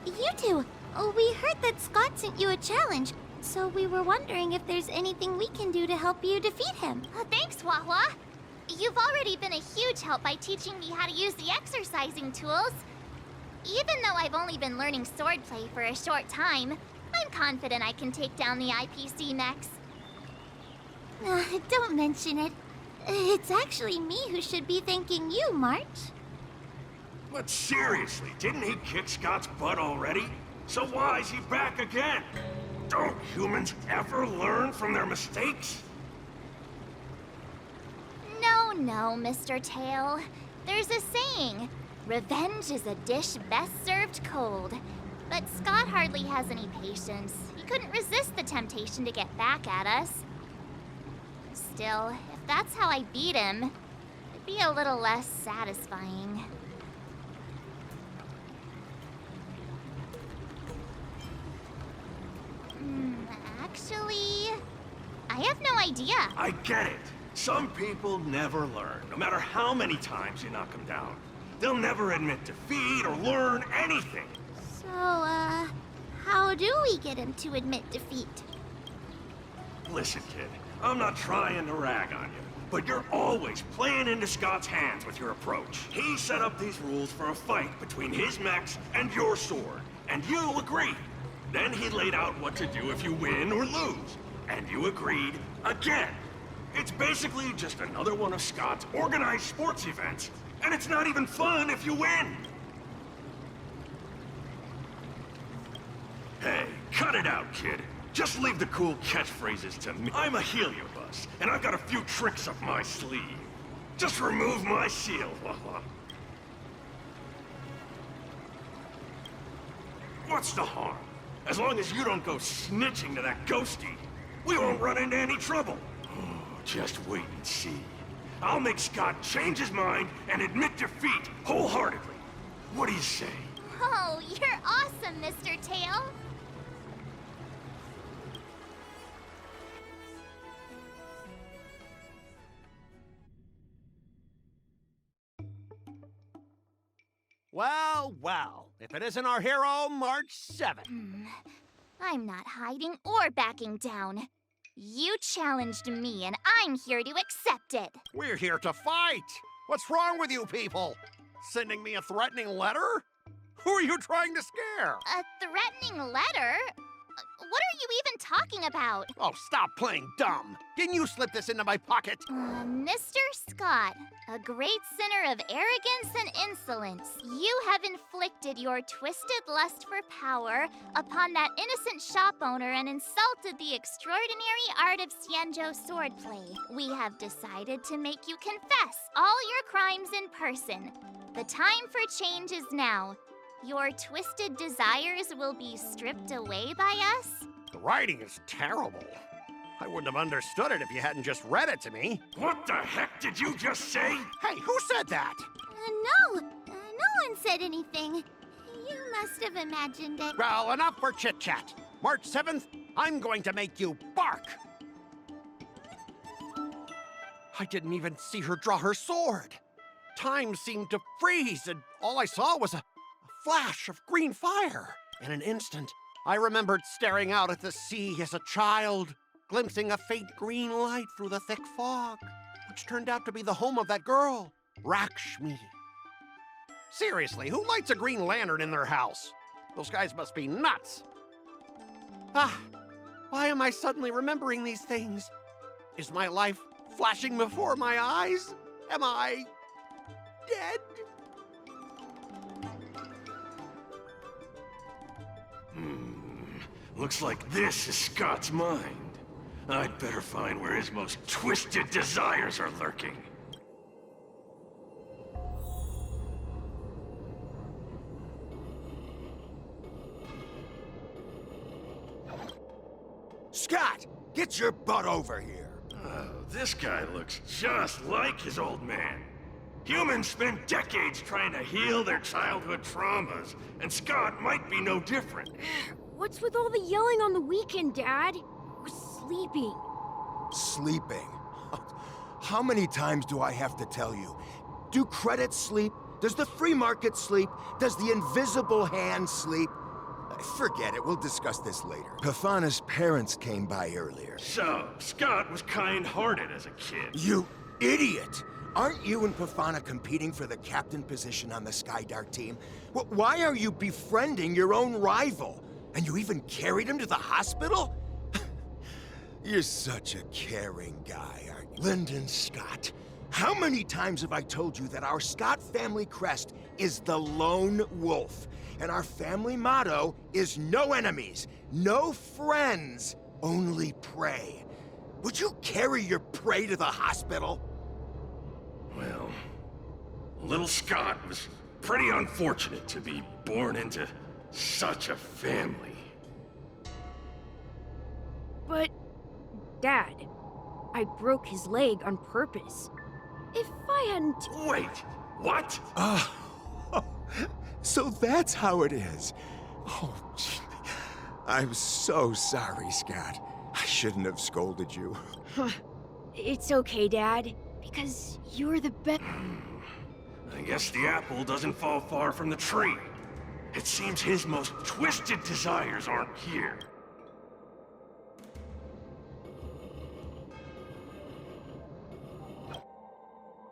You two, we heard that Scott sent you a challenge, so we were wondering if there's anything we can do to help you defeat him. Thanks, Wawa. You've already been a huge help by teaching me how to use the exercising tools. Even though I've only been learning swordplay for a short time, I'm confident I can take down the IPC mechs. Don't mention it. It's actually me who should be thanking you, March. But seriously, didn't he kick Scott's butt already? So why is he back again? Don't humans ever learn from their mistakes? No, Mr. Tail. There's a saying, revenge is a dish best served cold. But Scott hardly has any patience. He couldn't resist the temptation to get back at us. Still, if that's how I beat him, it'd be a little less satisfying. Actually, I have no idea. I get it. Some people never learn, no matter how many times you knock them down. They'll never admit defeat or learn anything. So, how do we get him to admit defeat? Listen, kid, I'm not trying to rag on you, but you're always playing into Scott's hands with your approach. He set up these rules for a fight between his mechs and your sword, and you agreed. Then he laid out what to do if you win or lose, and you agreed again. It's basically just another one of Scott's organized sports events, and it's not even fun if you win. Hey, cut it out, kid. Just leave the cool catchphrases to me. I'm a heliobus, and I've got a few tricks up my sleeve. Just remove my seal, Wawa. What's the harm? As long as you don't go snitching to that ghosty, we won't run into any trouble. Just wait and see. I'll make Scott change his mind and admit defeat wholeheartedly. What do you say? Oh, you're awesome, Mr. Tail. Well, well, if it isn't our hero, March 7th. I'm not hiding or backing down. You challenged me, and I'm here to accept it. We're here to fight. What's wrong with you people? Sending me a threatening letter? Who are you trying to scare? A threatening letter? What are you even talking about? Oh, stop playing dumb. Didn't you slip this into my pocket? Mr. Scott, a great sinner of arrogance and insolence, you have inflicted your twisted lust for power upon that innocent shop owner and insulted the extraordinary art of Xianzhou swordplay. We have decided to make you confess all your crimes in person. The time for change is now. Your twisted desires will be stripped away by us? The writing is terrible. I wouldn't have understood it if you hadn't just read it to me. What the heck did you just say? Hey, who said that? No one said anything. You must have imagined it. Well, enough for chit-chat. March 7th, I'm going to make you bark. I didn't even see her draw her sword. Time seemed to freeze, and all I saw was a flash of green fire. In an instant, I remembered staring out at the sea as a child, glimpsing a faint green light through the thick fog, which turned out to be the home of that girl, Rakshmi. Seriously, who lights a green lantern in their house? Those guys must be nuts. Why am I suddenly remembering these things? Is my life flashing before my eyes? Am I dead? Looks like this is Scott's mind. I'd better find where his most twisted desires are lurking. Scott, get your butt over here. Oh, this guy looks just like his old man. Humans spend decades trying to heal their childhood traumas, and Scott might be no different. What's with all the yelling on the weekend, Dad? We're sleeping. Sleeping? How many times do I have to tell you? Do credits sleep? Does the free market sleep? Does the invisible hand sleep? Forget it, we'll discuss this later. Pafana's parents came by earlier. So, Scott was kind-hearted as a kid. You idiot! Aren't you and Pafana competing for the captain position on the Skydart team? Why are you befriending your own rival? And you even carried him to the hospital? You're such a caring guy, aren't you? Lyndon Scott, how many times have I told you that our Scott family crest is the Lone Wolf? And our family motto is no enemies, no friends, only prey. Would you carry your prey to the hospital? Well, little Scott was pretty unfortunate to be born into such a family. But, Dad, I broke his leg on purpose. If I hadn't... Wait, what? So that's how it is. Oh, gee. I'm so sorry, Scott. I shouldn't have scolded you. It's okay, Dad, because you're the best. I guess the apple doesn't fall far from the tree. It seems his most twisted desires aren't here.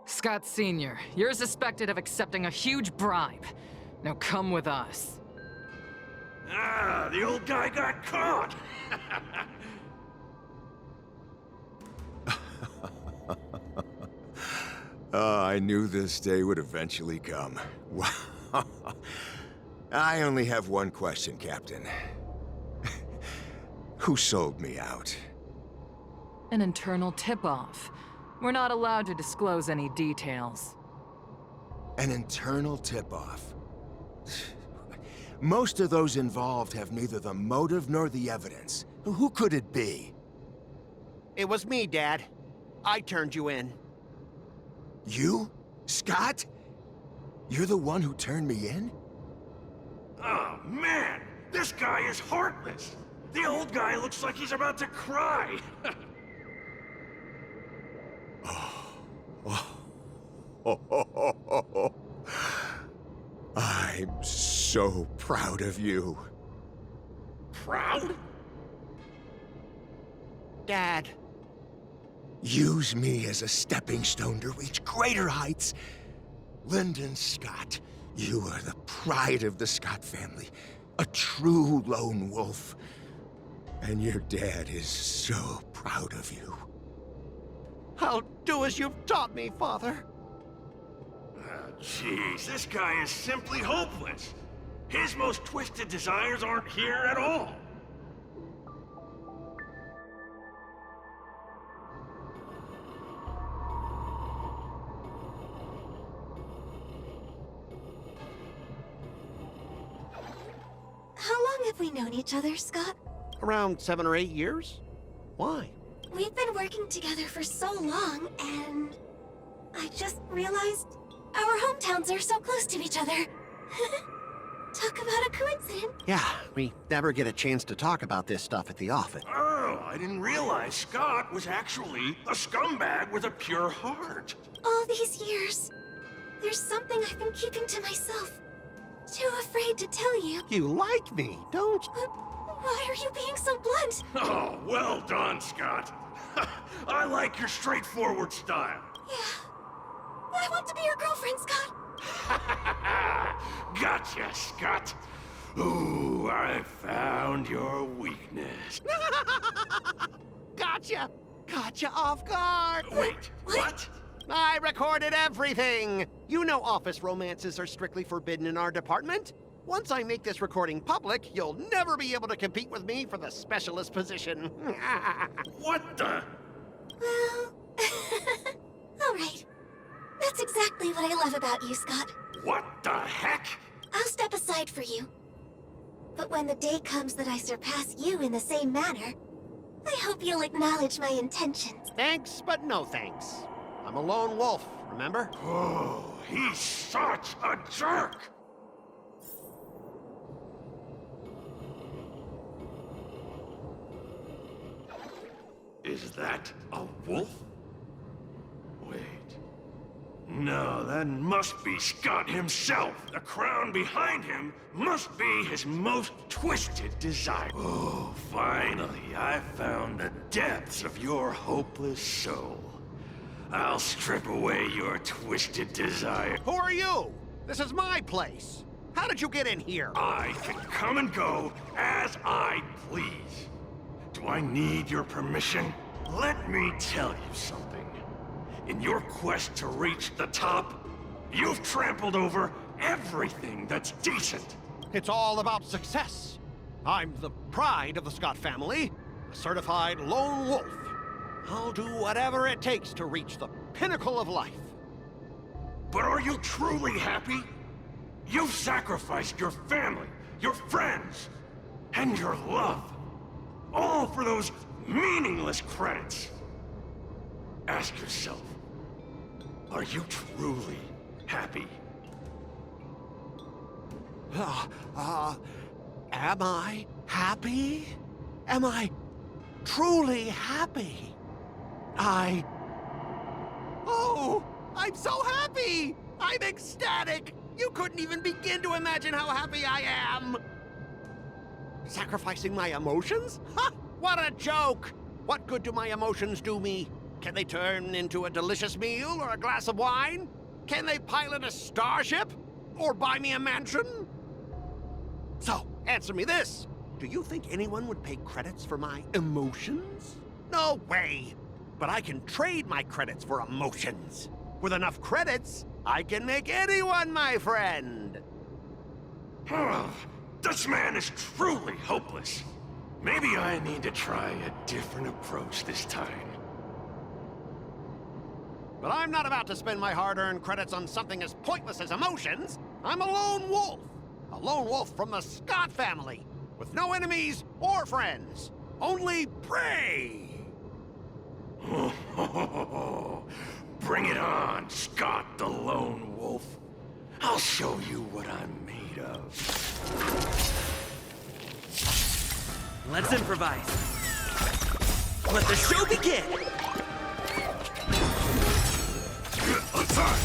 Scott Sr., you're suspected of accepting a huge bribe. Now come with us. Ah, the old guy got caught! I knew this day would eventually come. I only have one question, Captain. Who sold me out? An internal tip-off. We're not allowed to disclose any details. An internal tip-off. Most of those involved have neither the motive nor the evidence. Who could it be? It was me, Dad. I turned you in. You? Scott? You're the one who turned me in? Oh, man! This guy is heartless! The old guy looks like he's about to cry! I'm so proud of you. Proud? Dad. Use me as a stepping stone to reach greater heights. Lyndon Scott, you are the pride of the Scott family. A true lone wolf. And your dad is so proud of you. I'll do as you've taught me, Father. Jeez, this guy is simply hopeless. His most twisted desires aren't here at all. How long have we known each other, Scott? Around 7 or 8 years? Why? We've been working together for so long, and I just realized our hometowns are so close to each other. Talk about a coincidence. Yeah, we never get a chance to talk about this stuff at the office. Oh, I didn't realize Scott was actually a scumbag with a pure heart. All these years, there's something I've been keeping to myself. Too afraid to tell you. You like me, don't you? But why are you being so blunt? Oh, well done, Scott. I like your straightforward style. Yeah. I want to be your girlfriend, Scott. Gotcha, Scott. Ooh, I found your weakness. Gotcha! Gotcha off guard! Wait, what? I recorded everything! You know office romances are strictly forbidden in our department. Once I make this recording public, you'll never be able to compete with me for the specialist position. What the? Well, all right. That's exactly what I love about you, Scott. What the heck? I'll step aside for you. But when the day comes that I surpass you in the same manner, I hope you'll acknowledge my intentions. Thanks, but no thanks. I'm a lone wolf, remember? Oh, he's such a jerk! Is that a wolf? Wait. No, that must be Scott himself. The crown behind him must be his most twisted desire. Oh, finally, I found the depths of your hopeless soul. I'll strip away your twisted desire. Who are you? This is my place. How did you get in here? I can come and go as I please. Do I need your permission? Let me tell you something. In your quest to reach the top, you've trampled over everything that's decent. It's all about success. I'm the pride of the Scott family, a certified lone wolf. I'll do whatever it takes to reach the pinnacle of life. But are you truly happy? You've sacrificed your family, your friends, and your love. All for those meaningless credits. Ask yourself, are you truly happy? Am I happy? Am I truly happy? Oh, I'm so happy! I'm ecstatic! You couldn't even begin to imagine how happy I am! Sacrificing my emotions? Ha! What a joke! What good do my emotions do me? Can they turn into a delicious meal or a glass of wine? Can they pilot a starship? Or buy me a mansion? So, answer me this. Do you think anyone would pay credits for my emotions? No way! But I can trade my credits for emotions. With enough credits, I can make anyone my friend. This man is truly hopeless. Maybe I need to try a different approach this time. But I'm not about to spend my hard-earned credits on something as pointless as emotions. I'm a lone wolf. A lone wolf from the Scott family. With no enemies or friends. Only prey. Bring it on, Scott the Lone Wolf. I'll show you what I'm made of. Let's improvise. Let the show begin! Attack!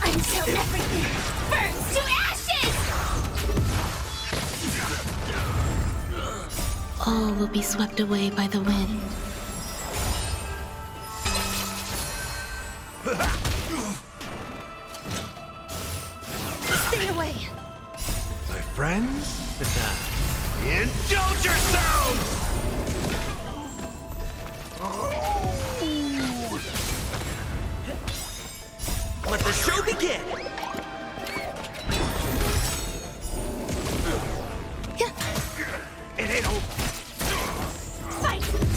Until everything burns to ashes! All will be swept away by the wind. Stay away! My friends, indulge yourselves! Let the show begin! It ain't over. Fight to live!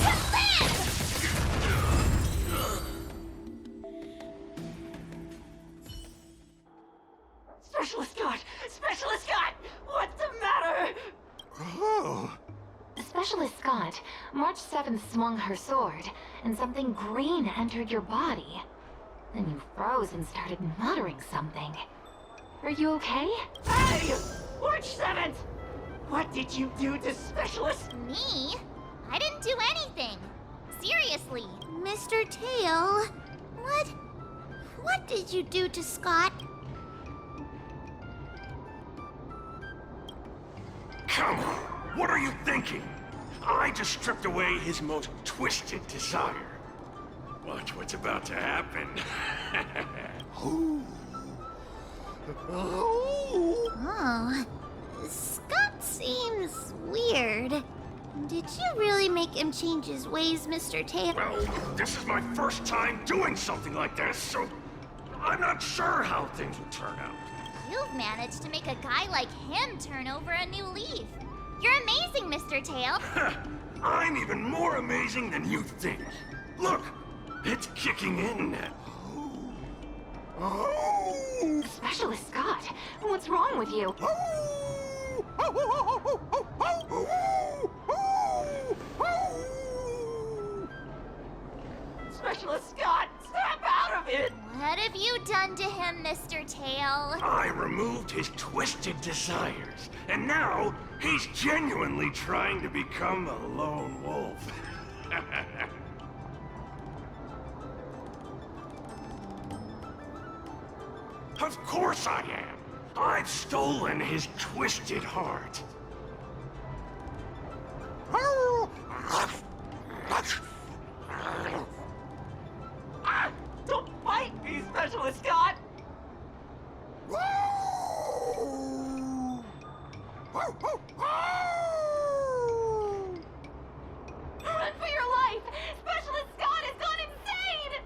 Specialist Scott! Specialist Scott! What's the matter? Oh. Specialist Scott, March 7th swung her sword, and something green entered your body. Then you froze and started muttering something. Are you okay? Hey! March 7th! What did you do to Specialist? Me? I didn't do anything. Seriously. Mr. Tail, what did you do to Scott? Come on, what are you thinking? I just stripped away his most twisted desire. Watch what's about to happen. Oh, Scott seems weird. Did you really make him change his ways, Mr. Tail? Well, this is my first time doing something like this, so I'm not sure how things will turn out. You've managed to make a guy like him turn over a new leaf. You're amazing, Mr. Tail. I'm even more amazing than you think. Look, it's kicking in now. Specialist Scott, what's wrong with you? Specialist Scott, snap out of it! What have you done to him, Mr. Tail? I removed his twisted desires, and now he's genuinely trying to become a lone wolf. course I am. I've stolen his twisted heart. Don't fight me, Specialist Scott! Run for your life! Specialist Scott has gone insane!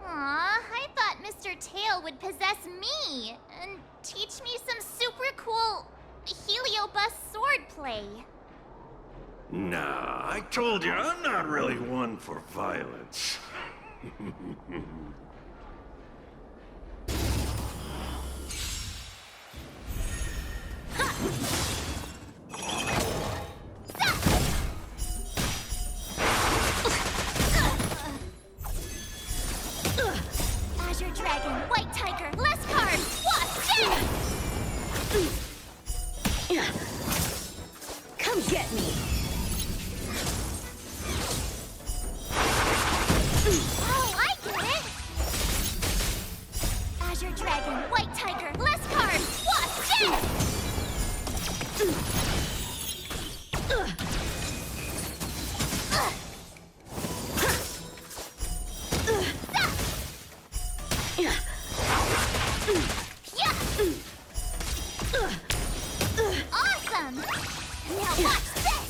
Aw, I thought Mr. Tail would possess me and teach me some super cool Heliobus swordplay. Nah, I told you, I'm not really one for violence. Azure Dragon, White Tiger, less cards, Wasp, dead! Come get me! Oh, I get it! Azure Dragon, White Tiger, less cards, Wasp, dead! Awesome! Now watch this!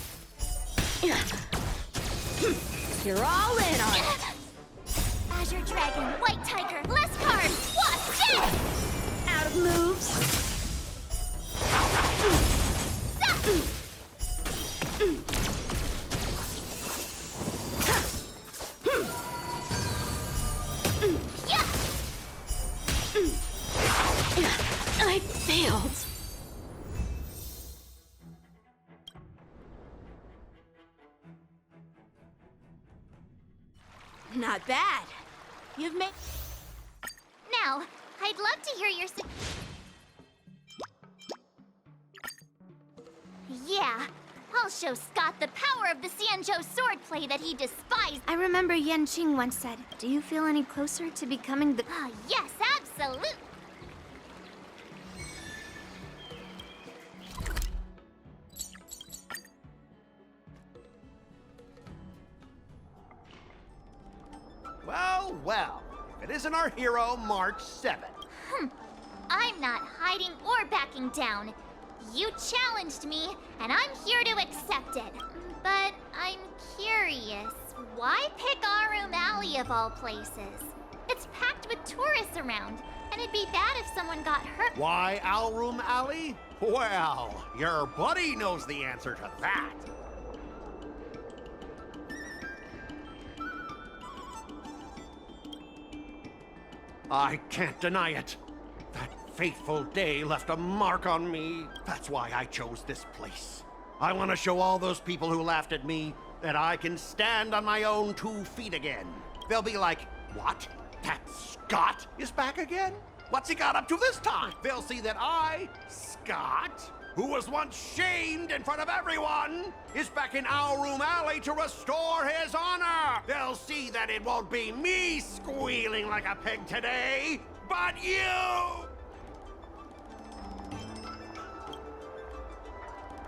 You're all in on it! Azure Dragon, White Tiger, less cards, Wasp, dead! Out of moves! I failed. Not bad. You've made... Now, I'd love to hear your... Yeah, I'll show Scott the power of the Xianzhou swordplay that he despised. I remember Yanqing once said, do you feel any closer to becoming the... Ah, yes, absolutely. Well, well. If it isn't our hero, March 7th. I'm not hiding or backing down. You challenged me, and I'm here to accept it. But I'm curious, why pick Arum Alley of all places? It's packed with tourists around, and it'd be bad if someone got hurt. Why Alroom Alley? Well, your buddy knows the answer to that. I can't deny it. That fateful day left a mark on me. That's why I chose this place. I want to show all those people who laughed at me that I can stand on my own 2 feet again. They'll be like, what? That Scott is back again? What's he got up to this time? They'll see that I, Scott, who was once shamed in front of everyone, is back in Alroom Alley to restore his honor. They'll see that it won't be me squealing like a pig today, but you!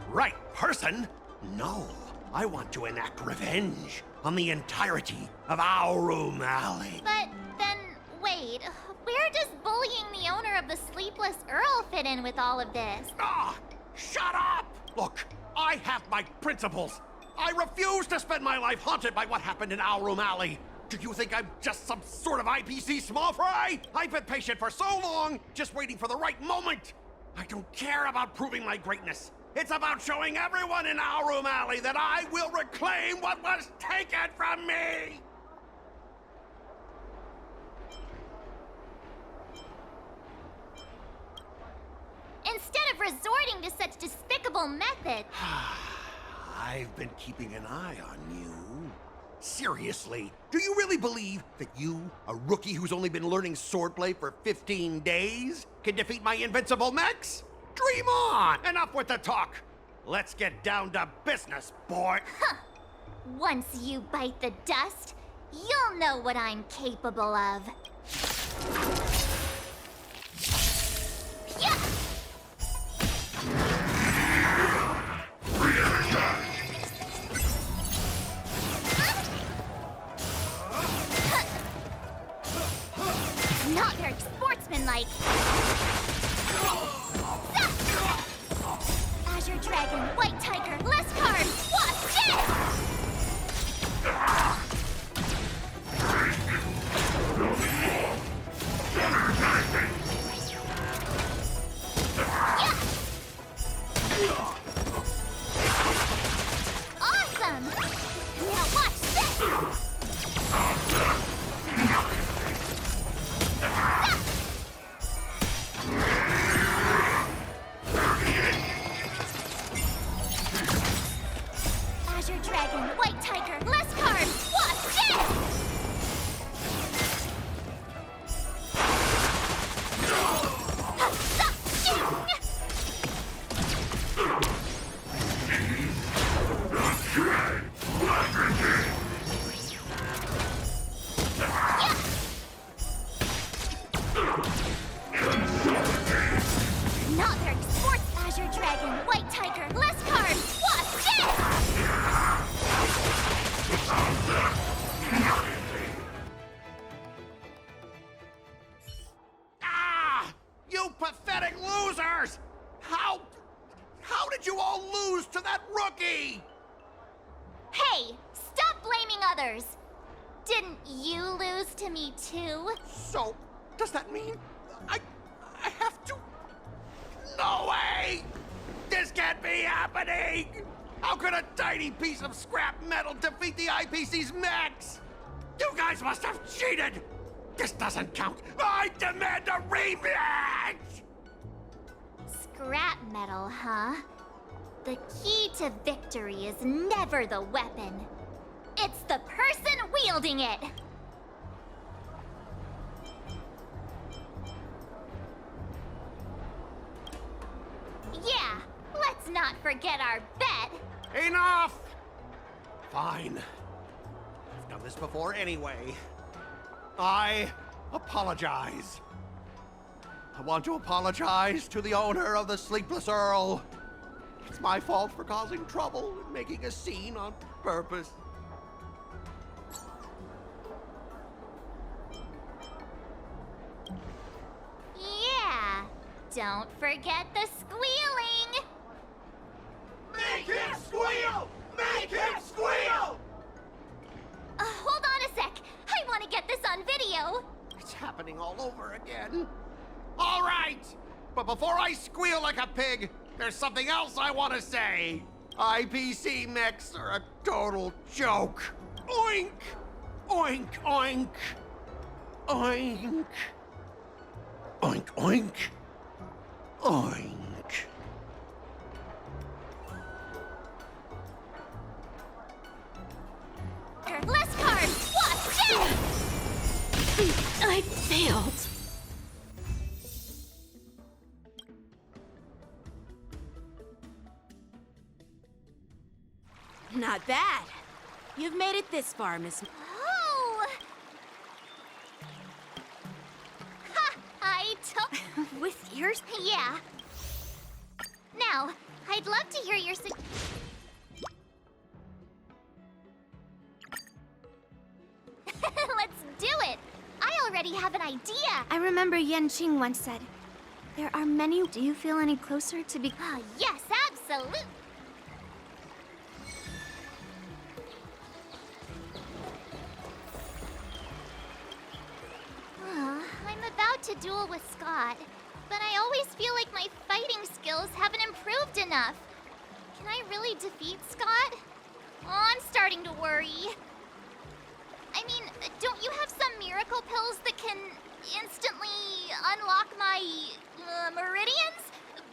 Right person? No, I want to enact revenge on the entirety of Alroom Alley. But then, wait, where does bullying the owner of the Sleepless Earl fit in with all of this? Ah! Shut up! Look, I have my principles. I refuse to spend my life haunted by what happened in Alroom Alley. Do you think I'm just some sort of IPC small fry? I've been patient for so long, just waiting for the right moment. I don't care about proving my greatness. It's about showing everyone in Alroom Alley that I will reclaim what was taken from me! Instead of resorting to such despicable methods. I've been keeping an eye on you. Seriously, do you really believe that you, a rookie who's only been learning swordplay for 15 days, can defeat my invincible mechs? Dream on! Enough with the talk! Let's get down to business, boy! Huh. Once you bite the dust, you'll know what I'm capable of. Yeah! Not very sportsmanlike. Azure Dragon, White Tiger, less cards, watch this! Awesome! Now watch this! Azure Dragon, White Tiger, less cards, watch this! Not very sports, Azure Dragon, White Tiger, less cards, watch this! Ah! You pathetic losers! How did you all lose to that rookie? Hey, stop blaming others! Didn't you lose to me too? So, does that mean I have to? No way! This can't be happening! How could a tiny piece of scrap metal defeat the IPC's mechs? You guys must have cheated! This doesn't count! I demand a rematch! Scrap metal, huh? The key to victory is never the weapon. It's the person wielding it! Yeah, let's not forget our bet! Enough! Fine. I've done this before anyway. I apologize. I want to apologize to the owner of the Sleepless Earl. It's my fault for causing trouble and making a scene on purpose. Yeah, don't forget the squealing! Make him squeal! Make him squeal! Hold on a sec. I want to get this on video. It's happening all over again. All right! But before I squeal like a pig, there's something else I want to say. IPC mechs are a total joke. Oink! Oink, oink. Oink. Oink, oink. Oink. Less cards! Watch it! I failed. Not bad. You've made it this far, Miss... Oh! Ha! I took... With yours? Yeah. Now, I'd love to hear your Let's do it! I already have an idea! I remember Yan Qing once said, there are many... Do you feel any closer to be... Oh, yes, absolutely! I'm about to duel with Scott, but I always feel like my fighting skills haven't improved enough. Can I really defeat Scott? Oh, I'm starting to worry. I mean, don't you have some miracle pills that can instantly unlock my meridians?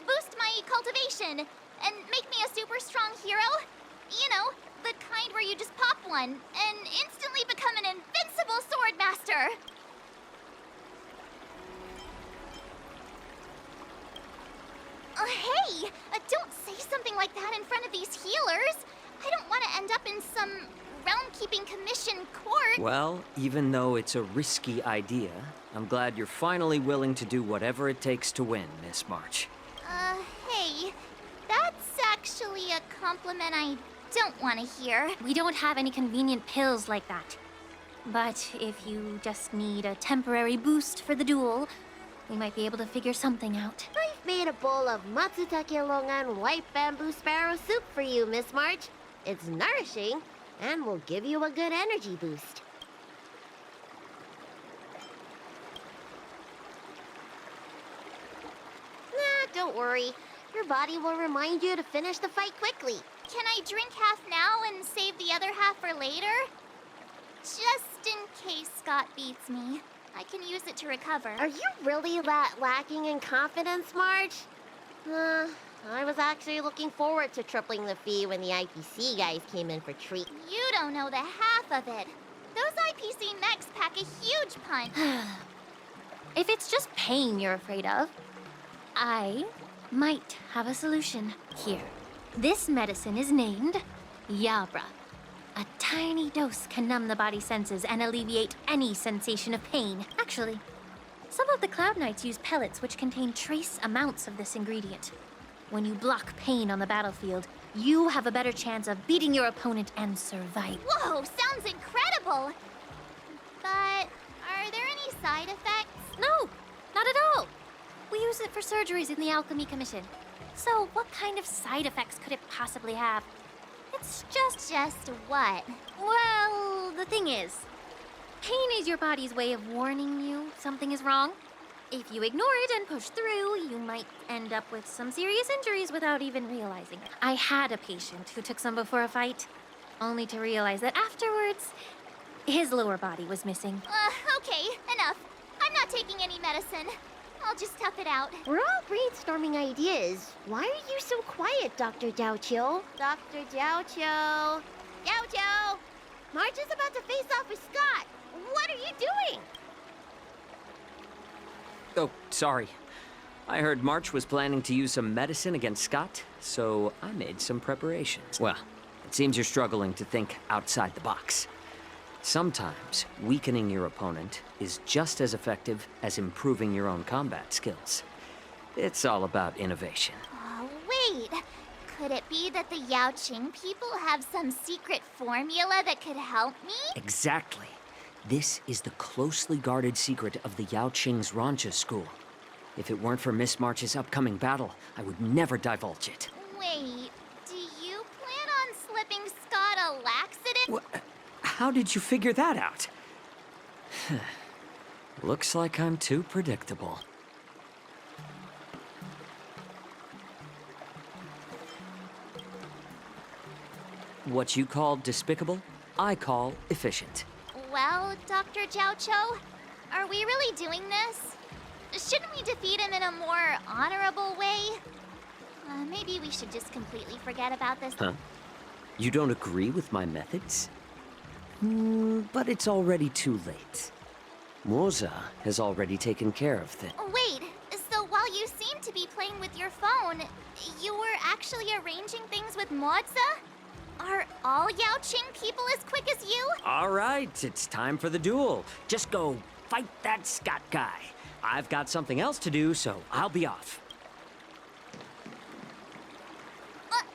Boost my cultivation and make me a super strong hero? You know, the kind where you just pop one and instantly become an invincible sword master. Hey! Don't say something like that in front of these healers! I don't want to end up in some some Realm-Keeping Commission court. Well, even though it's a risky idea, I'm glad you're finally willing to do whatever it takes to win, Miss March. Hey, that's actually a compliment I don't want to hear. We don't have any convenient pills like that. But if you just need a temporary boost for the duel, we might be able to figure something out. I've made a bowl of Matsutake Longan white bamboo sparrow soup for you, Miss March. It's nourishing and will give you a good energy boost. Nah, don't worry. Your body will remind you to finish the fight quickly. Can I drink half now and save the other half for later? Just in case Scott beats me. I can use it to recover. Are you really that lacking in confidence, Marge? I was actually looking forward to tripling the fee when the IPC guys came in for treat. You don't know the half of it. Those IPC mechs pack a huge punch. If it's just pain you're afraid of, I might have a solution. Here. This medicine is named Yabra. A tiny dose can numb the body's senses and alleviate any sensation of pain. Actually, some of the Cloud Knights use pellets which contain trace amounts of this ingredient. When you block pain on the battlefield, you have a better chance of beating your opponent and surviving. Whoa, sounds incredible! But are there any side effects? No, not at all. We use it for surgeries in the Alchemy Commission. So what kind of side effects could it possibly have? It's Just what? Well, the thing is, pain is your body's way of warning you something is wrong. If you ignore it and push through, you might end up with some serious injuries without even realizing it. I had a patient who took some before a fight, only to realize that afterwards, his lower body was missing. Okay, enough. I'm not taking any medicine. I'll just tough it out. We're all brainstorming ideas. Why are you so quiet, Dr. Jiaoqiu? Dr. Jiaoqiu! Jiaoqiu! Marge is about to face off with Scott. What are you doing? Oh, sorry. I heard March was planning to use some medicine against Scott, so I made some preparations. Well, it seems you're struggling to think outside the box. Sometimes weakening your opponent is just as effective as improving your own combat skills. It's all about innovation. Oh, wait. Could it be that the Yaoqing people have some secret formula that could help me? Exactly. This is the closely guarded secret of the Yaoqing's Rancha school. If it weren't for Miss March's upcoming battle, I would never divulge it. Wait, do you plan on slipping Scott a laxative? What? How did you figure that out? Looks like I'm too predictable. What you call despicable, I call efficient. Well, Dr. Jiaoqiu, are we really doing this? Shouldn't we defeat him in a more honorable way? Maybe we should just completely forget about this. Huh? You don't agree with my methods? But it's already too late. Moza has already taken care of things. Wait, so while you seem to be playing with your phone, you were actually arranging things with Moza? Are all Yaoqing people as quick as you? All right, it's time for the duel. Just go fight that Scott guy. I've got something else to do, so I'll be off.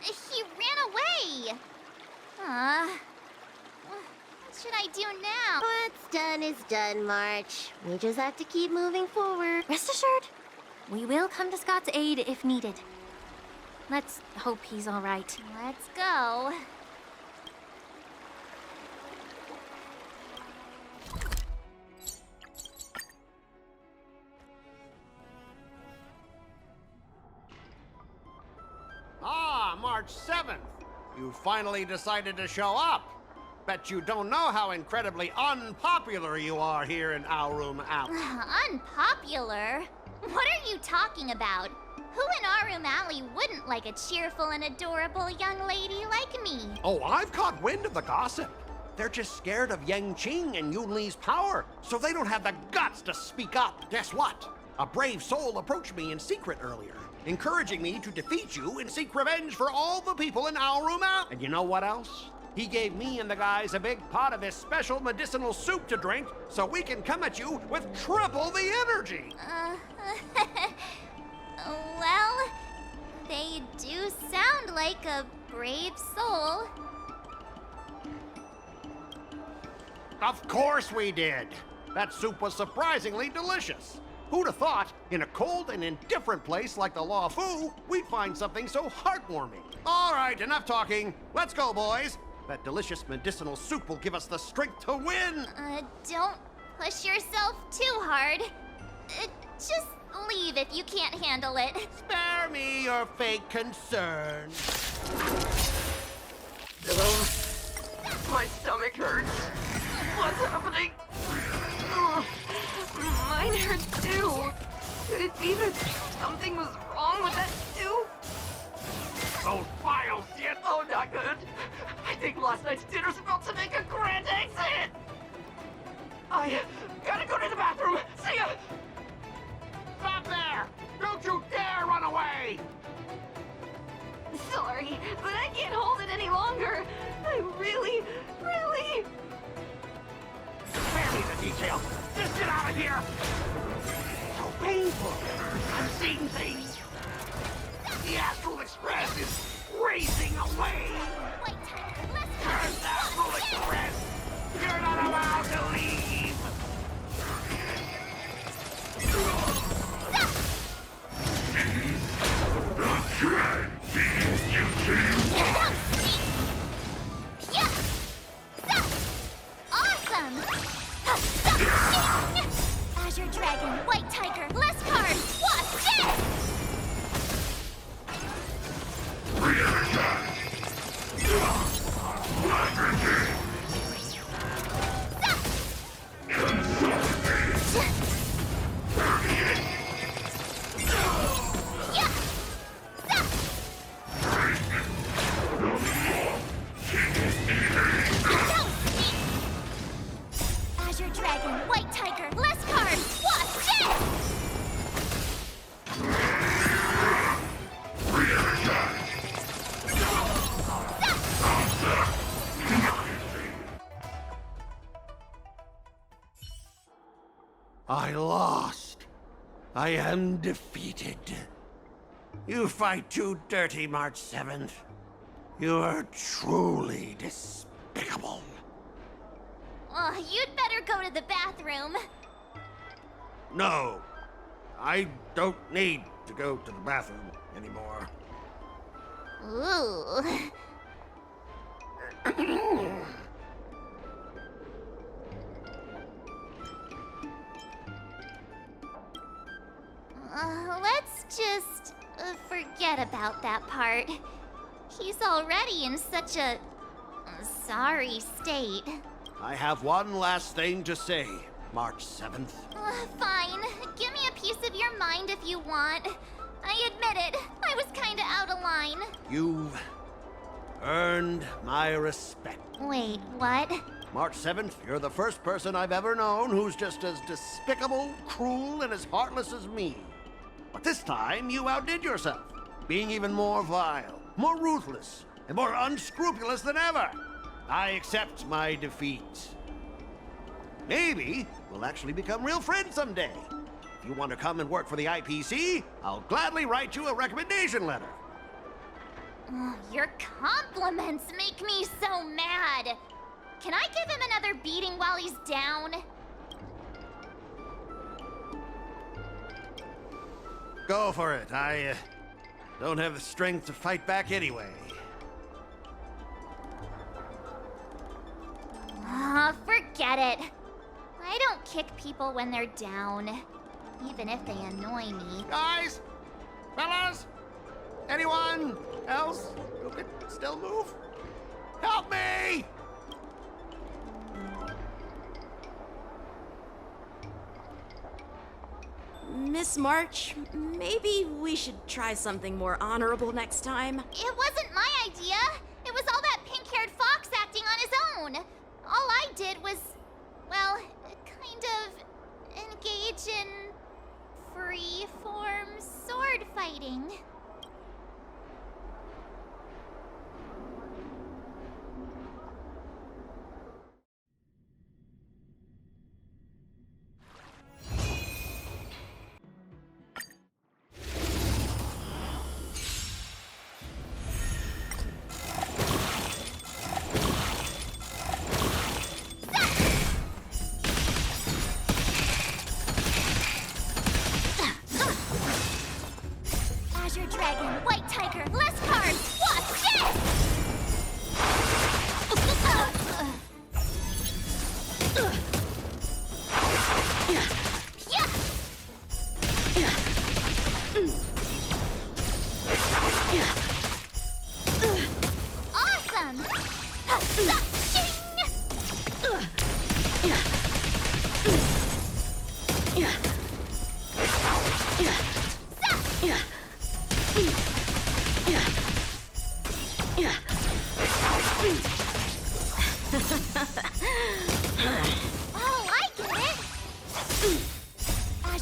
He ran away! What should I do now? What's done is done, March. We just have to keep moving forward. Rest assured, we will come to Scott's aid if needed. Let's hope he's all right. Let's go. Ah, March 7th. You finally decided to show up. Bet you don't know how incredibly unpopular you are here in Aurum Alley. Unpopular? What are you talking about? Who in Aurum Alley wouldn't like a cheerful and adorable young lady like me? Oh, I've caught wind of the gossip. They're just scared of Yang Qing and Yun Li's power, so they don't have the guts to speak up. Guess what? A brave soul approached me in secret earlier, encouraging me to defeat you and seek revenge for all the people in Aurum Alley. And you know what else? He gave me and the guys a big pot of his special medicinal soup to drink so we can come at you with triple the energy. Well, they do sound like a brave soul. Of course we did. That soup was surprisingly delicious. Who'd have thought, in a cold and indifferent place like the Law Fu, we'd find something so heartwarming? All right, enough talking. Let's go, boys. That delicious medicinal soup will give us the strength to win. Don't push yourself too hard. Just leave if you can't handle it. Spare me your fake concern. My stomach hurts. What's happening? Mine hurts too. Could it be that something was wrong with that too? Those files, yet. Oh, not good. I think last night's dinner's about to make a grand exit. I gotta go to the bathroom. See ya. Stop there! Don't you dare run away! Sorry, but I can't hold it any longer. I really... Spare me the details. Just get out of here. So painful. I'm seeing things. The Astral Express is racing away. Turn the Astral Express. You're not allowed to leave. Awesome! Azure Dragon, White Tiger, less cards! Watch it! Azure Dragon, White Tiger, less cards! Watch it! I lost. I am defeated. You fight too dirty, March 7th. You are truly despicable. Oh, you'd better go to the bathroom. No, I don't need to go to the bathroom anymore. Ooh. Let's just forget about that part. He's already in such a sorry state. I have one last thing to say, March 7th. Fine. Give me a piece of your mind if you want. I admit it. I was kinda out of line. You've earned my respect. Wait, what? March 7th, you're the first person I've ever known who's just as despicable, cruel, and as heartless as me. But this time, you outdid yourself, being even more vile, more ruthless, and more unscrupulous than ever. I accept my defeat. Maybe we'll actually become real friends someday. If you want to come and work for the IPC, I'll gladly write you a recommendation letter. Your compliments make me so mad. Can I give him another beating while he's down? Go for it. I don't have the strength to fight back anyway. Forget it. I don't kick people when they're down, even if they annoy me. Guys! Fellas! Anyone else who can still move? Help me! Miss March, maybe we should try something more honorable next time. It wasn't my idea. It was all that pink-haired fox acting on his own. All I did was, well, kind of engage in free-form sword fighting.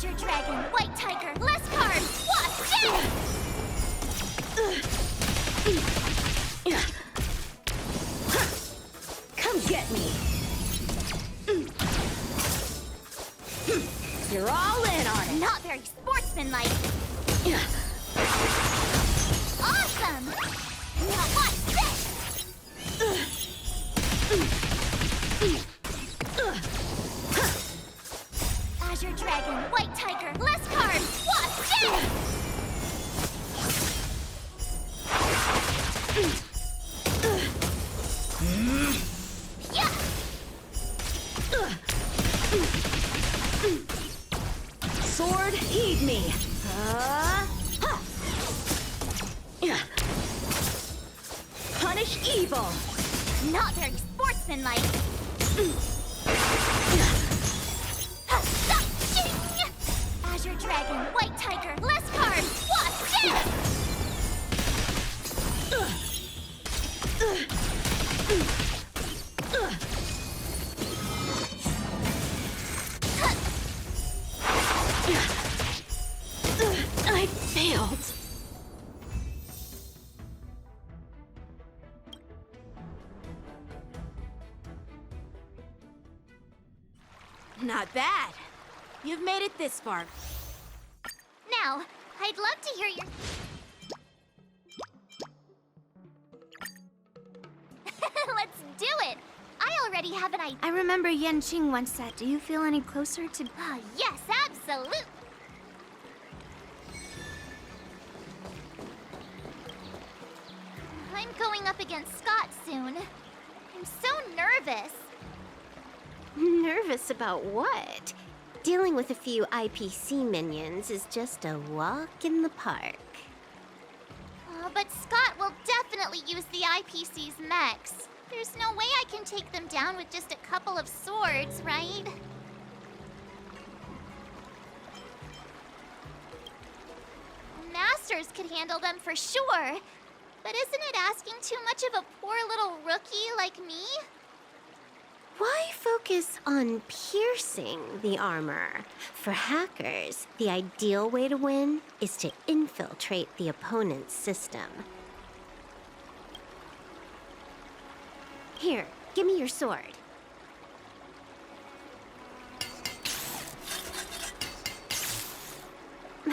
Azure Dragon, White Tiger, less cards, Wasp, Come get me! You're all in on it! Not very sportsmanlike. Awesome! Now watch this! Azure Dragon, White Tiger, less cards, Wasp, yeah! Sword, heed me! Punish evil! Not very sportsmanlike. Azure Dragon, White Tiger, less cards, Wasp, I failed. Not bad. You've made it this far. Now, I'd love to hear your... Let's do it! I already have an idea. I remember Yanqing once said, do you feel any closer to... Yes, absolutely! I'm going up against Scott soon. I'm so nervous. Nervous about what? Dealing with a few IPC minions is just a walk in the park. But Scott will definitely use the IPC's mechs. There's no way I can take them down with just a couple of swords, right? Masters could handle them for sure. But isn't it asking too much of a poor little rookie like me? Why focus on piercing the armor? For hackers, the ideal way to win is to infiltrate the opponent's system. Here, give me your sword.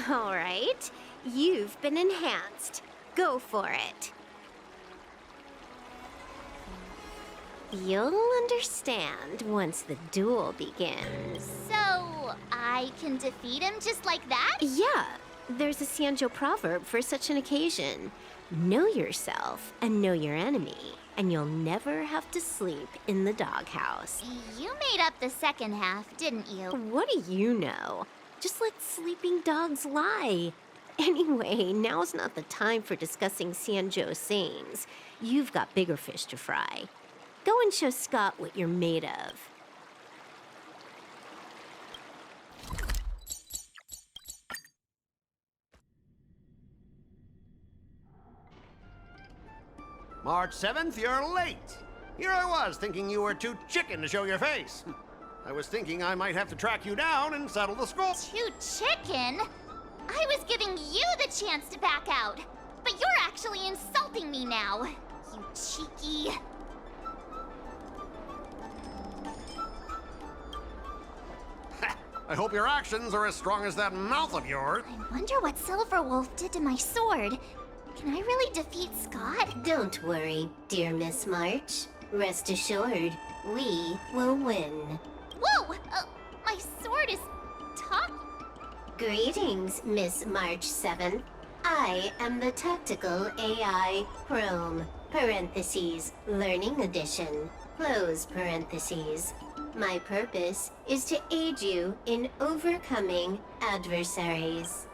All right, you've been enhanced. Go for it. You'll understand once the duel begins. So, I can defeat him just like that? Yeah, there's a Xianzhou proverb for such an occasion. Know yourself and know your enemy, and you'll never have to sleep in the doghouse. You made up the second half, didn't you? What do you know? Just let sleeping dogs lie. Anyway, now's not the time for discussing Xianzhou sayings. You've got bigger fish to fry. Go and show Scott what you're made of. March 7th, you're late. Here I was, thinking you were too chicken to show your face. I was thinking I might have to track you down and settle the score. Too chicken? I was giving you the chance to back out. But you're actually insulting me now. You cheeky... I hope your actions are as strong as that mouth of yours. I wonder what Silverwolf did to my sword. Can I really defeat Scott? Don't worry, dear Miss March. Rest assured, we will win. Whoa! My sword is talking. Greetings, Miss March 7th. I am the Tactical AI Chrome, parentheses, Learning Edition, close parentheses. My purpose is to aid you in overcoming adversaries.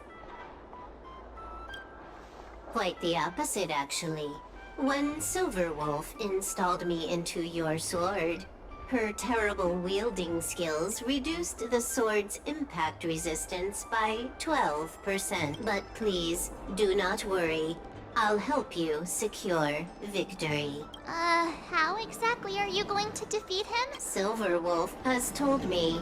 Quite the opposite, actually. When Silverwolf installed me into your sword, her terrible wielding skills reduced the sword's impact resistance by 12%. But please, do not worry. I'll help you secure victory. How exactly are you going to defeat him? Silverwolf has told me,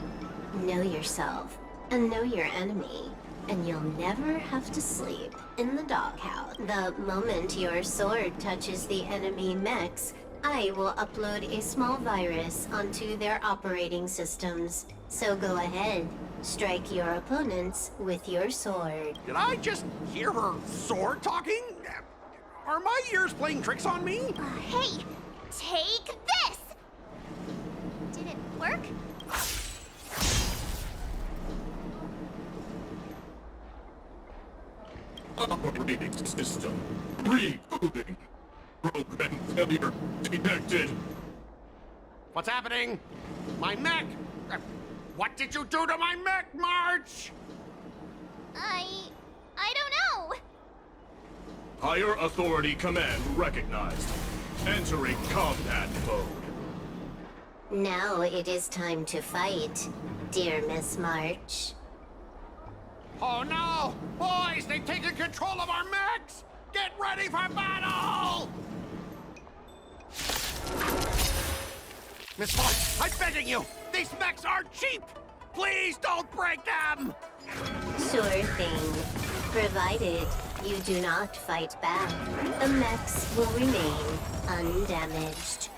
know yourself and know your enemy, and you'll never have to sleep in the doghouse. The moment your sword touches the enemy mechs, I will upload a small virus onto their operating systems. So go ahead, strike your opponents with your sword. Did I just hear her sword talking? Are my ears playing tricks on me? Hey, take this! Did it work? Operating system rebooting. Program failure detected. What's happening? My mech! What did you do to my mech, March? I don't know. Higher authority command recognized. Entering combat mode. Now it is time to fight, dear Miss March. Oh no! Boys, they've taken control of our mechs! Get ready for battle! Miss March, I'm begging you! These mechs are cheap! Please don't break them! Sure thing. Provided you do not fight back, the mechs will remain undamaged.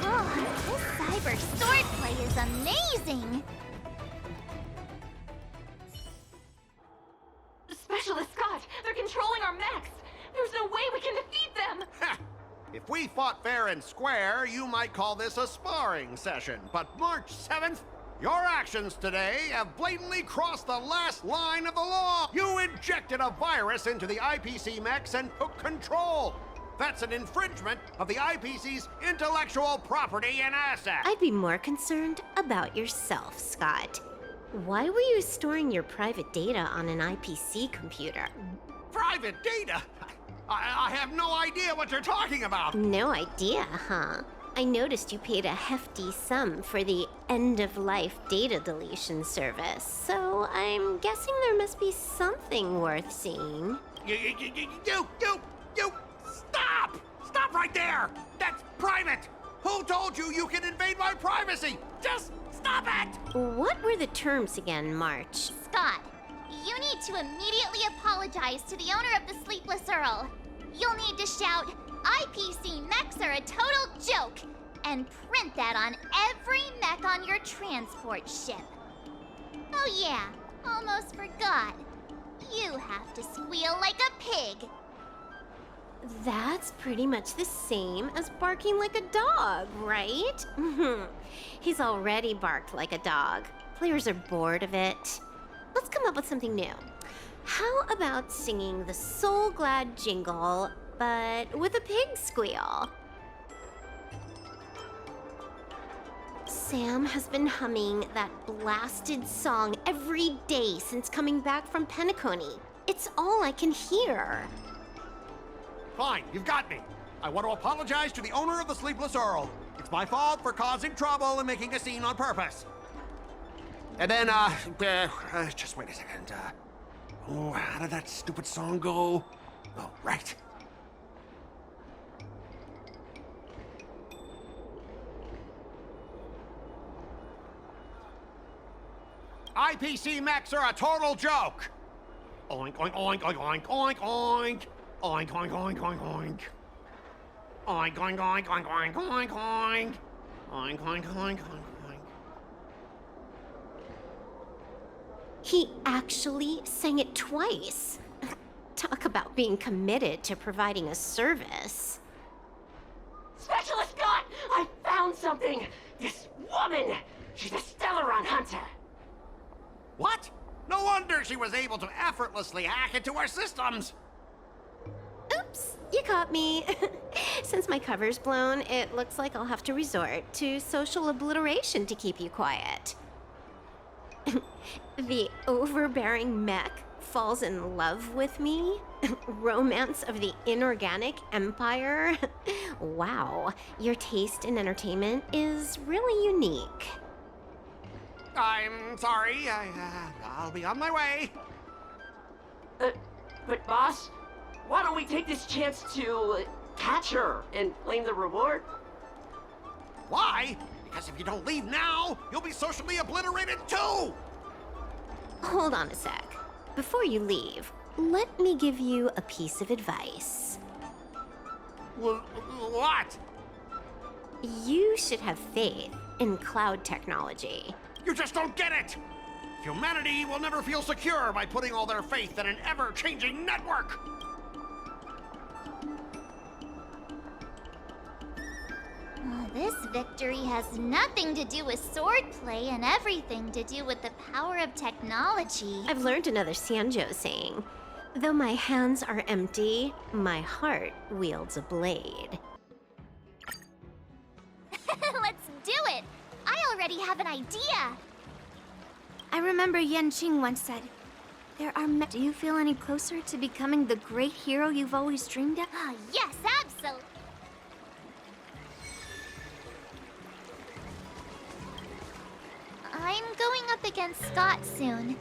Oh, this cyber swordplay is amazing! Specialist Scott, they're controlling our mechs! There's no way we can defeat them! Ha! If we fought fair and square, you might call this a sparring session. But March 7th, your actions today have blatantly crossed the last line of the law. You injected a virus into the IPC mechs and took control. That's an infringement of the IPC's intellectual property and assets. I'd be more concerned about yourself, Scott. Why were you storing your private data on an IPC computer? Private data? I have no idea what you're talking about. No idea, huh? I noticed you paid a hefty sum for the end-of-life data deletion service, so I'm guessing there must be something worth seeing. You, stop! Stop right there! That's private! Who told you you can invade my privacy? Just stop it! What were the terms again, March? Scott, you need to immediately apologize to the owner of the Sleepless Earl. You'll need to shout, IPC mechs are a total joke, and print that on every mech on your transport ship. Oh yeah, almost forgot. You have to squeal like a pig. That's pretty much the same as barking like a dog, right? He's already barked like a dog. Players are bored of it. Let's come up with something new. How about singing the Soul Glad jingle, but with a pig squeal? Sam has been humming that blasted song every day since coming back from Penacony. It's all I can hear. Fine, you've got me. I want to apologize to the owner of the Sleepless Earl. It's my fault for causing trouble and making a scene on purpose. And then, just wait a second. Oh, how did that stupid song go? Oh, right. IPC mechs are a total joke. Oink, oink, oink, oink, oink, oink, oink. Oink, oink, oink, oink, oink. Oink, oink, oink, oink, oink, oink, oink. Oink, oink, oink, oink, oink. He actually sang it twice. Talk about being committed to providing a service. Specialist Scott, I found something! This woman! She's a Stellaron hunter! What? No wonder she was able to effortlessly hack into our systems! Oops, you caught me. Since my cover's blown, it looks like I'll have to resort to social obliteration to keep you quiet. The overbearing mech falls in love with me? Romance of the inorganic empire? Wow, your taste in entertainment is really unique. I'm sorry, I'll be on my way. But boss, why don't we take this chance to catch her and claim the reward? Why? Because if you don't leave now, you'll be socially obliterated too! Hold on a sec. Before you leave, let me give you a piece of advice. What? You should have faith in cloud technology. You just don't get it! Humanity will never feel secure by putting all their faith in an ever-changing network! This victory has nothing to do with swordplay and everything to do with the power of technology. I've learned another Sanjo saying. Though my hands are empty, my heart wields a blade. Let's do it! I already have an idea! I remember Yanqing once said, Do you feel any closer to becoming the great hero you've always dreamed of? Yes, absolutely! I'm going up against Scott soon.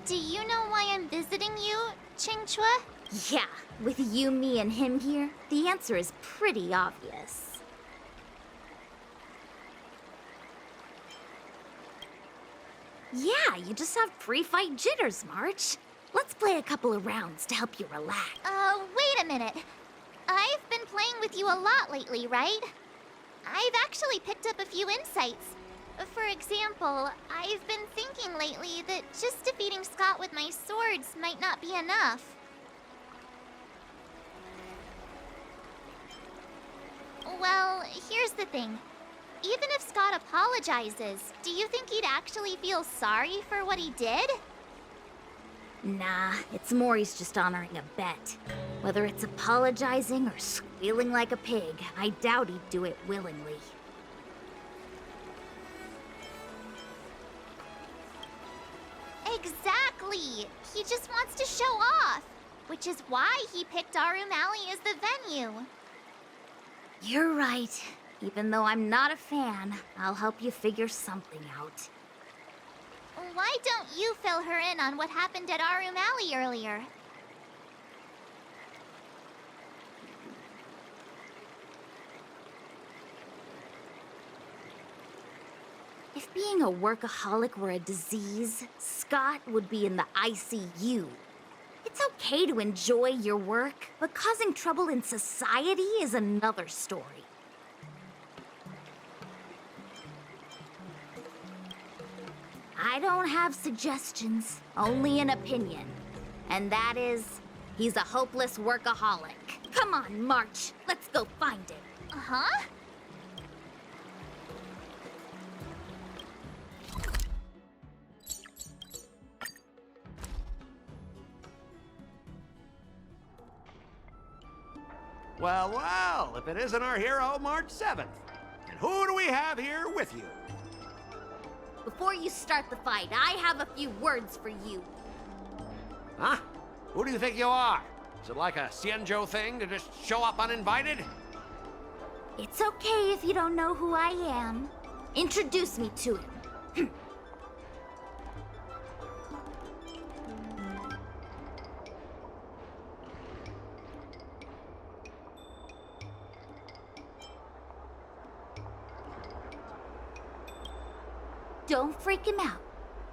Do you know why I'm visiting you, Qingchua? Yeah, with you, me, and him here, the answer is pretty obvious. Yeah, you just have pre-fight jitters, March. Let's play a couple of rounds to help you relax. Wait a minute. I've been playing with you a lot lately, right? I've actually picked up a few insights. For example, I've been thinking lately that just defeating Scott with my swords might not be enough. Well, here's the thing. Even if Scott apologizes, do you think he'd actually feel sorry for what he did? Nah, it's more he's just honoring a bet. Whether it's apologizing or squealing like a pig, I doubt he'd do it willingly. Exactly! He just wants to show off, which is why he picked Arum Alley as the venue. You're right. Even though I'm not a fan, I'll help you figure something out. Why don't you fill her in on what happened at Arum Alley earlier? If being a workaholic were a disease, Scott would be in the ICU. It's okay to enjoy your work, but causing trouble in society is another story. I don't have suggestions, only an opinion. And that is, he's a hopeless workaholic. Come on, March, let's go find him. Uh-huh? Well, well, if it isn't our hero, March 7th. And who do we have here with you? Before you start the fight, I have a few words for you. Huh? Who do you think you are? Is it like a Xianzhou thing to just show up uninvited? It's okay if you don't know who I am. Introduce me to him. Don't freak him out.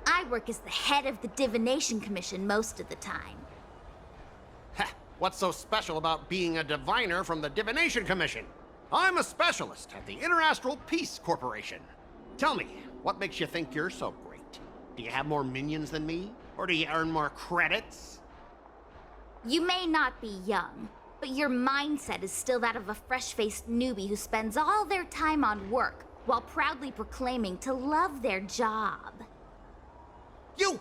I work as the head of the Divination Commission most of the time. Heh, what's so special about being a diviner from the Divination Commission? I'm a specialist at the Interastral Peace Corporation. Tell me, what makes you think you're so great? Do you have more minions than me? Or do you earn more credits? You may not be young, but your mindset is still that of a fresh-faced newbie who spends all their time on work, while proudly proclaiming to love their job. You!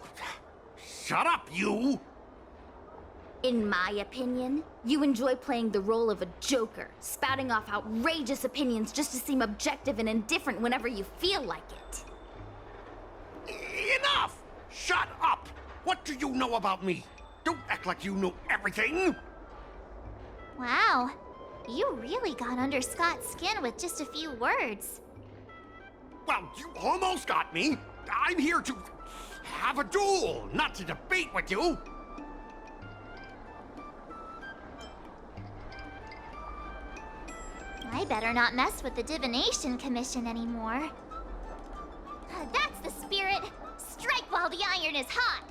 Shut up, you! In my opinion, you enjoy playing the role of a joker, spouting off outrageous opinions just to seem objective and indifferent whenever you feel like it. Enough! Shut up! What do you know about me? Don't act like you know everything! Wow, you really got under Scott's skin with just a few words. Well, you almost got me. I'm here to have a duel, not to debate with you. I better not mess with the Divination Commission anymore. That's the spirit! Strike while the the iron is hot.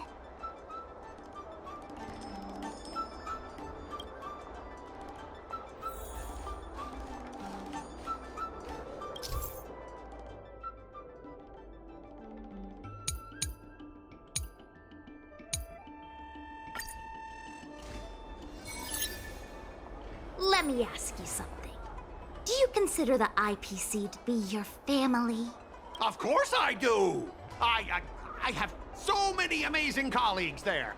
Let me ask you something. Do you consider the IPC to be your family? Of course I do! I have so many amazing colleagues there.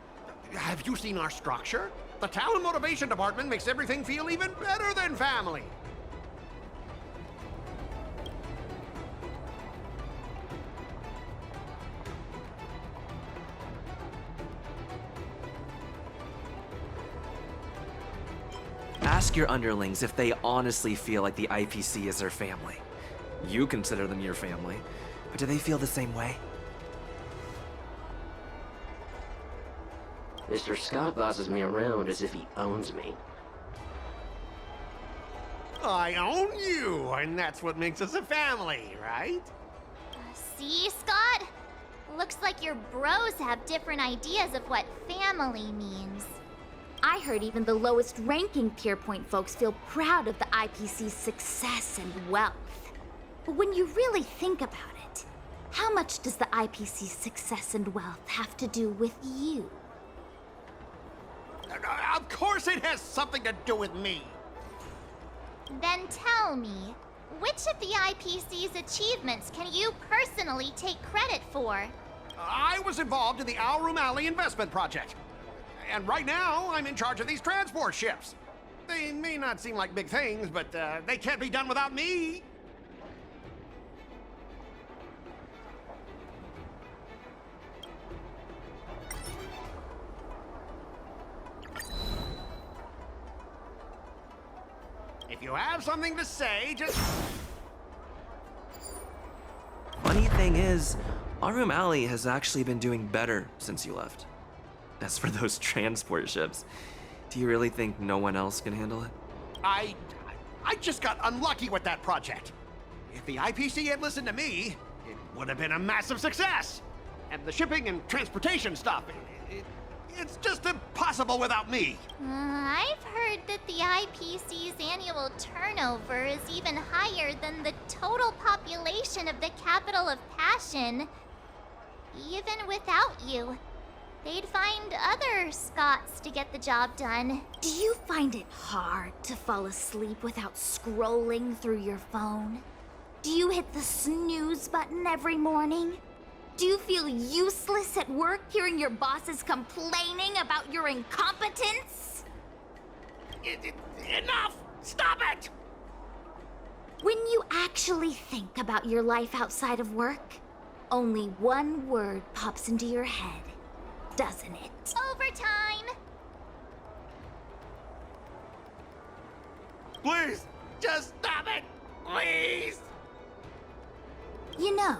Have you seen our structure? The Talent Motivation Department makes everything feel even better than family. Ask your underlings if they honestly feel like the IPC is their family. You consider them your family, but do they feel the same way? Mr. Scott bosses me around as if he owns me. I own you, and that's what makes us a family, right? See, Scott? Looks like your bros have different ideas of what family means. I heard even the lowest ranking Pierpoint folks feel proud of the IPC's success and wealth. But when you really think about it, how much does the IPC's success and wealth have to do with you? Of course it has something to do with me. Then tell me, which of the IPC's achievements can you personally take credit for? I was involved in the Alroom Alley investment project. And right now, I'm in charge of these transport ships. They may not seem like big things, but they can't be done without me. If you have something to say, just... Funny thing is, Arum Alley has actually been doing better since you left. As for those transport ships, do you really think no one else can handle it? I just got unlucky with that project. If the IPC had listened to me, it would have been a massive success. And the shipping and transportation stuff, it's just impossible without me. I've heard that the IPC's annual turnover is even higher than the total population of the capital of Passion. Even without you, they'd find other Scots to get the job done. Do you find it hard to fall asleep without scrolling through your phone? Do you hit the snooze button every morning? Do you feel useless at work hearing your bosses complaining about your incompetence? Enough! Stop it! When you actually think about your life outside of work, only one word pops into your head, doesn't it? Overtime! Please, just stop it! Please! You know,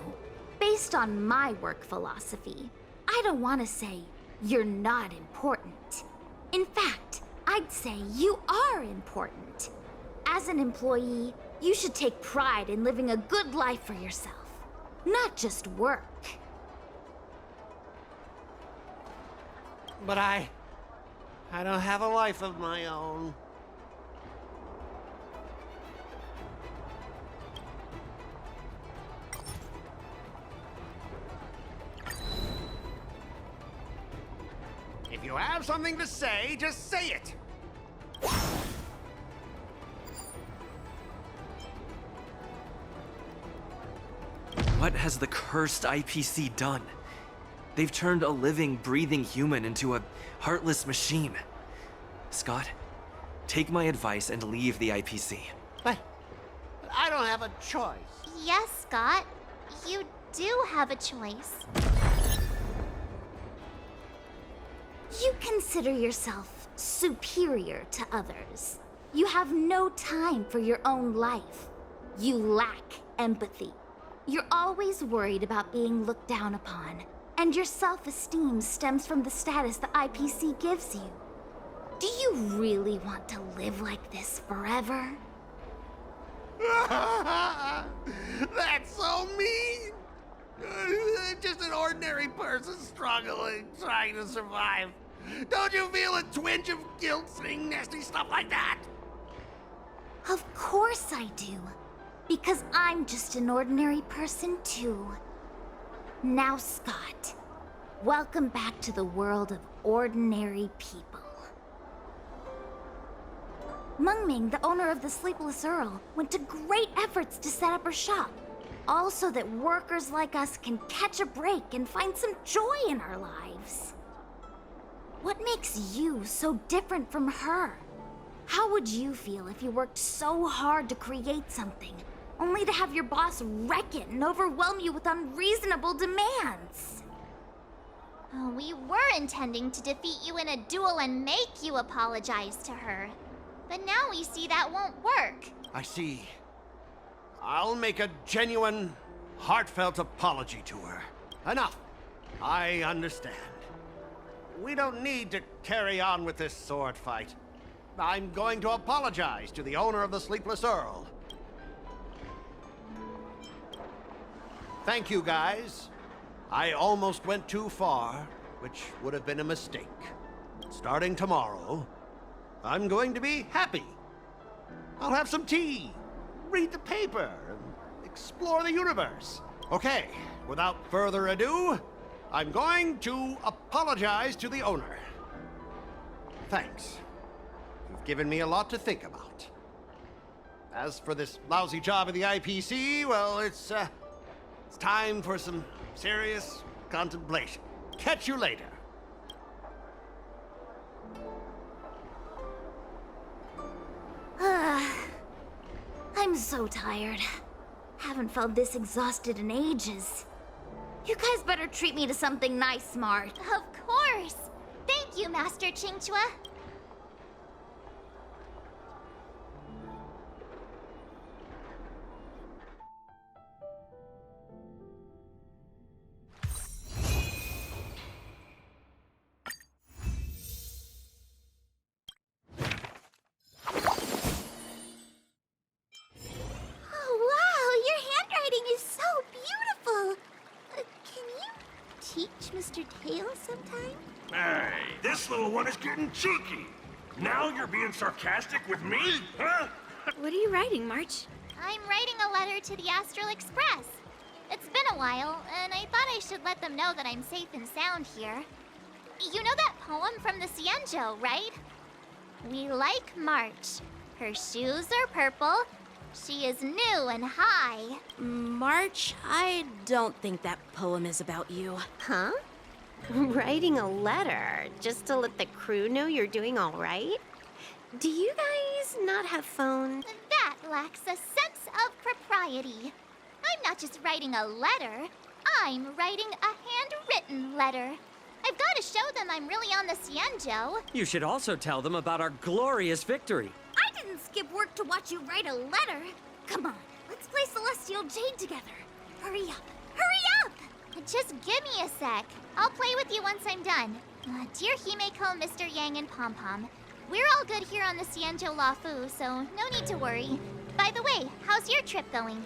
based on my work philosophy, I don't want to say you're not important. In fact, I'd say you are important. As an employee, you should take pride in living a good life for yourself, not just work. But I don't have a life of my own. If you have something to say, just say it. What has the cursed IPC done? They've turned a living, breathing human into a heartless machine. Scott, take my advice and leave the IPC. But I don't have a choice. Yes, Scott. You do have a choice. You consider yourself superior to others. You have no time for your own life. You lack empathy. You're always worried about being looked down upon, and your self-esteem stems from the status the IPC gives you. Do you really want to live like this forever? That's so mean! Just an ordinary person struggling, trying to survive. Don't you feel a twinge of guilt saying nasty stuff like that? Of course I do. Because I'm just an ordinary person too. Now, Scott, welcome back to the world of ordinary people. Mungming, the owner of the Sleepless Earl, went to great efforts to set up her shop. All so that workers like us can catch a break and find some joy in our lives. What makes you so different from her? How would you feel if you worked so hard to create something, only to have your boss wreck it and overwhelm you with unreasonable demands? We were intending to defeat you in a duel and make you apologize to her. But now we see that won't work. I see. I'll make a genuine, heartfelt apology to her. Enough. I understand. We don't need to carry on with this sword fight. I'm going to apologize to the owner of the Sleepless Earl. Thank you, guys. I almost went too far, which would have been a mistake. Starting tomorrow, I'm going to be happy. I'll have some tea, read the paper, and explore the universe. Okay, without further ado, I'm going to apologize to the owner. Thanks. You've given me a lot to think about. As for this lousy job at the IPC, well, it's time for some serious contemplation. Catch you later. I'm so tired. Haven't felt this exhausted in ages. You guys better treat me to something nice, Smart. Of course! Thank you, Master Chingchua. Mr. Tail sometime? Hey, this little one is getting cheeky. Now you're being sarcastic with me, huh? What are you writing, March? I'm writing a letter to the Astral Express. It's been a while, and I thought I should let them know that I'm safe and sound here. You know that poem from the Cienjo, right? We like March. Her shoes are purple. She is new and high. March, I don't think that poem is about you. Huh? Writing a letter just to let the crew know you're doing all right? Do you guys not have phones? That lacks a sense of propriety. I'm not just writing a letter. I'm writing a handwritten letter. I've got to show them I'm really on the Cienjo. You should also tell them about our glorious victory. I didn't skip work to watch you write a letter. Come on, let's play Celestial Jade together. Hurry up, hurry up! Just give me a sec. I'll play with you once I'm done. Dear Himeko, Mr. Yang, and Pom Pom, we're all good here on the Cienjo Lafu, so no need to worry. By the way, how's your trip going?